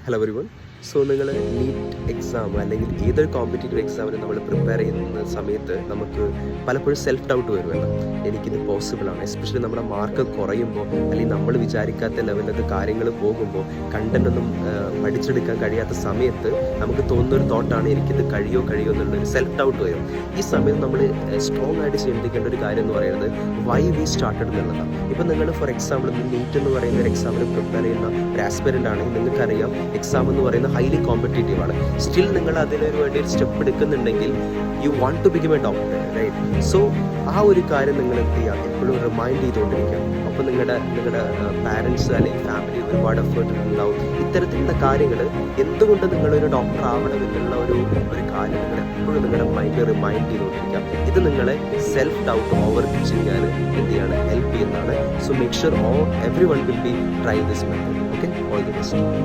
Hello everyone. So നിങ്ങൾ NEET exam അല്ലെങ്കിൽ ഏതൊരു കോമ്പറ്റേറ്റീവ് എക്സാമിന് നമ്മൾ പ്രിപ്പയർ ചെയ്യുന്ന സമയത്ത് നമുക്ക് പലപ്പോഴും സെൽഫ് ഡൗട്ട് വരുമല്ലോ. എനിക്കിത് പോസിബിളാണ്, എസ്പെഷ്യലി നമ്മുടെ മാർക്ക് കുറയുമ്പോൾ അല്ലെങ്കിൽ നമ്മൾ വിചാരിക്കാത്ത ലെവലിലൊക്കെ കാര്യങ്ങൾ പോകുമ്പോൾ കണ്ടൻറ്റൊന്നും പഠിച്ചെടുക്കാൻ കഴിയാത്ത സമയത്ത് നമുക്ക് തോന്നുന്നൊരു തോട്ടാണ് എനിക്കിത് കഴിയോ എന്നുള്ളൊരു സെൽഫ് ഡൗട്ട് വരും. ഈ സമയത്ത് നമ്മൾ സ്ട്രോങ് ആയിട്ട് ചിന്തിക്കേണ്ട ഒരു കാര്യം എന്ന് പറയുന്നത് വൈ വി സ്റ്റാർട്ടഡ് എന്നുള്ളതാണ്. ഇപ്പം നിങ്ങൾ ഫോർ എക്സാമ്പിൾ നീറ്റ് എന്ന് പറയുന്ന ഒരു എക്സാമിന് പ്രിപ്പയർ ചെയ്യുന്ന ഒരു ആസ്പിരൻ്റ് ആണെങ്കിൽ നിങ്ങൾക്കറിയാം എക്സാം എന്ന് പറയുന്നത് ഹൈലി കോമ്പറ്റേറ്റീവ് ആണ്. സ്റ്റിൽ നിങ്ങൾ അതിനൊരു വേണ്ടി ഒരു സ്റ്റെപ്പ് എടുക്കുന്നുണ്ടെങ്കിൽ you want to become a doctor, right? So ആ ഒരു കാര്യം നിങ്ങൾ എന്ത് ചെയ്യാം, എപ്പോഴും റിമൈൻഡ് ചെയ്തുകൊണ്ടിരിക്കുക. അപ്പോൾ നിങ്ങളുടെ പാരൻസ് അല്ലെങ്കിൽ ഫാമിലി ഒരുപാട് എഫേർട്ട് ഉണ്ടാവും. ഇത്തരത്തിലുള്ള കാര്യങ്ങൾ എന്തുകൊണ്ട് നിങ്ങളൊരു ഡോക്ടർ ആവണം എന്നുള്ള ഒരു കാര്യം നിങ്ങൾ എപ്പോഴും നിങ്ങളുടെ മൈൻഡിൽ റിമൈൻഡ് ചെയ്തുകൊണ്ടിരിക്കുക. ഇത് നിങ്ങളെ സെൽഫ് ഡൗട്ട് ഓവർകം ചെയ്യാൻ എന്ത് ചെയ്യാണ്, ഹെൽപ്പ് ചെയ്യുന്നതാണ്. So make sure every one will be try this method. Okay, all the best.